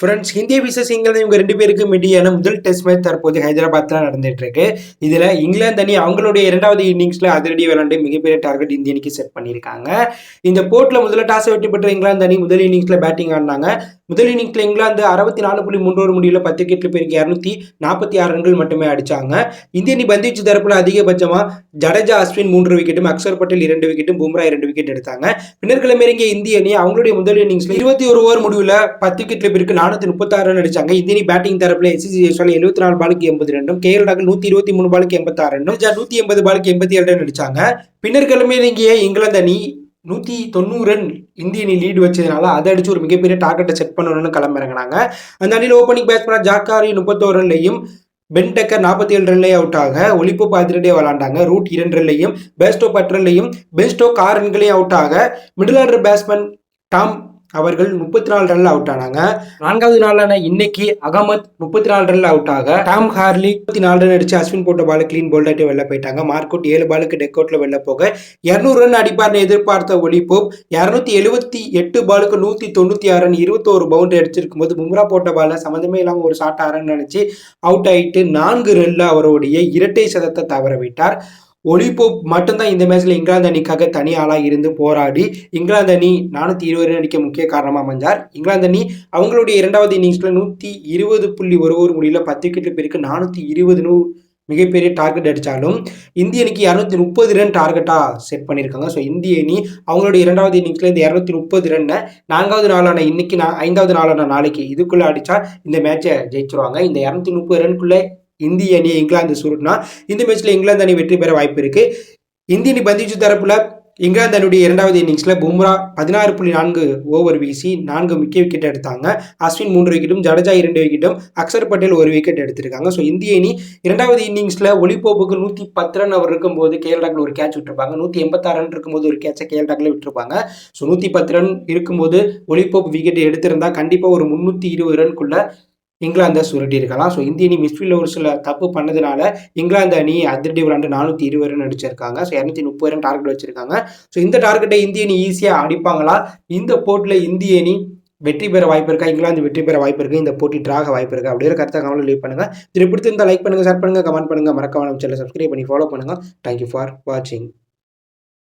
Friends, இந்திய versus England இவங்க 2 பேருக்கும் இடையான முதல் டெஸ்ட் மேட்ச் தற்போது ஹைதராபாத்ல நடந்துட்டு இருக்கு. இதுல இங்கிலாந்து அணி அவங்களுடைய 2வது இன்னிங்ஸ்ல அதிரடி விளையாண்டு மிகப்பெரிய டார்கெட் இந்திய அணிக்கு செட் பண்ணியிருக்காங்க. இந்த போட்டில முதல்ல டாஸ் வெற்றி பெற்ற இங்கிலாந்து அணி முதல் இன்னிங்ஸ்ல பேட்டிங் ஆடினாங்க. முதல் இன்னிங்ஸ்ல இங்கிலாந்து 64.3 முடிவுல 10 விக்கெட்ல பேருக்கு 246 ரன்கள் மட்டுமே அடிச்சாங்க. இந்திய அணி பந்து வீச்சு தரப்புல அதிகபட்சமா ஜடேஜா, அஸ்வின் 3 விக்கெட்டும், அக்சர் பட்டேல் 2 விக்கெட்டும், பும்ரா 2 விக்கெட் எடுத்தாங்க. பின்னர் களமிறங்கிய இந்திய அணி அவங்களுடைய முதல் இன்னிங்ஸ்ல 21 ஓவர் முடிவுல 10 விக்கெட்ல பேருக்கு 436 ரன் அடிச்சாங்க. இந்திய அணி பேட்டிங் தரப்புல எஸ்எஸ்சி ஜெய்ஸ்வால் 74 பாலுக்கு 80 ரன்னும், கேஎல் ராகுல் 123 பாலுக்கு 86 ரன்னும், 180 பாலுக்கு 87 ரன் அடிச்சாங்க. பின்னர் களமிறங்கிய இங்கிலாந்து அணி 190 ரன் இந்திய அணி லீடு வச்சதுனால அதை அடிச்சு ஒரு மிகப்பெரிய டார்கெட்டை செட் பண்ணணும்னு களமிறங்கினாங்க. அந்த அணியில் ஓப்பனிங் பேட்ஸ்மேன் ஜாக்காரி 31 ரன்லையும், பென் டக்கர் 47 ரன்லேயே அவுட் ஆக, ஒலிப்போப் அதிரடியாக விளாண்டாங்க. ரூட் 2 ரன்லையும், பேஸ்டோ 10 ரன்லையும், பென் ஸ்டோக் 6 ரன்களையும் அவுட் ஆக, மிடில் ஆர்டர் பேட்ஸ்மேன் டாம் அவர்கள் 34 ரன்ல அவுட் ஆனாங்க. 4வது நாளான இன்னைக்கு அகமத் 34 ரன்ல அவுட் ஆக, டாம் ஹார்லி 34 ரன் அடிச்சு அஸ்வின் போட்ட பால் கிளீன் போல்டாட்டி வெளில போயிட்டாங்க. மார்க்கவுட் 7 பாலுக்கு டெக் அவுட்ல வெளில போக 200 ரன் அடிப்பார்னு எதிர்பார்த்த ஒலிப்போப் 278 பாலுக்கு 196 ரன் 21 பவுண்டரி அடிச்சிருக்கும் போது பும்ரா போட்ட பால சம்மந்தமே இல்லாம ஒரு ஷார்ட் ஆரன்னு நினைச்சு அவுட் ஆயிட்டு 4 ரன்ல அவருடைய இரட்டை சதத்தை தவற விட்டார். ஒலிப்போப் மட்டும்தான் இந்த மேட்ச்ல இங்கிலாந்து அணிக்காக தனி ஆளா இருந்து போராடி இங்கிலாந்து அணி 420 ரன் அடிக்க முக்கிய காரணமா அமைஞ்சார். இங்கிலாந்து அணி அவங்களுடைய 2வது இன்னிங்ஸ்ல 120.1 முடியல 10 விக்கெட்ல பேருக்கு 420 மிகப்பெரிய டார்கெட் அடித்தாலும் இந்திய அணிக்கு 230 ரன் டார்கெட்டா செட் பண்ணியிருக்காங்க. ஸோ இந்திய அணி அவங்களுடைய 2வது இன்னிங்ஸ்ல இந்த 230 ரன்னை 4வது நாளான இன்னைக்கு 5வது நாளான நாளைக்கு இதுக்குள்ள அடிச்சா இந்த மேட்சை ஜெயிச்சிருவாங்க. இந்த 230 ரன்குள்ள இந்திய அணி இங்கிலாந்து சுருட்டினா இந்த மேட்ச்ல இங்கிலாந்து அணி வெற்றி பெற வாய்ப்பு இருக்கு. இந்திய அணி பந்துவீச்சு தரப்புல இங்கிலாந்து அணியுடைய 2வது இன்னிங்ஸ்ல பும்ரா 16.4 ஓவர் வீசி 4 முக்கிய விக்கெட் எடுத்தாங்க. அஸ்வின் 3 விக்கெட்டும், ஜடேஜா 2 விக்கெட்டும், அக்சர் பட்டேல் 1 விக்கெட் எடுத்திருக்காங்க. ஸோ இந்திய அணி 2வது இன்னிங்ஸ்ல ஒலிப்போப்புக்கு 110 ரன் அவர் இருக்கும்போது கேஎல் ராகுல் ஒரு கேட்ச் விட்டுருப்பாங்க. 186 ரன் இருக்கும்போது ஒரு கேட்சை கேஎல் ராகுல விட்டுருப்பாங்க. ஸோ 110 ரன் இருக்கும்போது ஒலிப்போப் விக்கெட் எடுத்திருந்தா கண்டிப்பா ஒரு 320 ரன்குள்ள இங்கிலாந்தை சுருட்டி இருக்கலாம். ஸோ இந்திய அணி மிஸ்ஃபீல்டில் ஒரு சில தப்பு பண்ணதுனால இங்கிலாந்து அணி அதிரடி விளாண்டு 420 ரன் அடிச்சிருக்காங்க. ஸோ 230 ரன் டார்கெட் வச்சிருக்காங்க. ஸோ இந்த டார்கெட்டை இந்திய அணி ஈஸியாக அடிப்பாங்களா? இந்த போட்டியில் இந்திய அணி வெற்றி பெற வாய்ப்பு இருக்கா? இங்கிலாந்து வெற்றி பெற வாய்ப்பு இருக்கு? இந்த போட்டி டிராக வாய்ப்பு இருக்கா? அப்படிங்கிற கருத்தை கமெண்ட்ல லீவ் பண்ணுங்க. இது பிடிச்சிருந்தா லைக் பண்ணுங்க, ஷேர் பண்ணுங்க, கமெண்ட் பண்ணுங்க, மறக்காம நம்ம சேனலை சப்ஸ்கிரைப் பண்ணி ஃபாலோ பண்ணுங்க. தேங்க்யூ ஃபார் வாட்சிங்.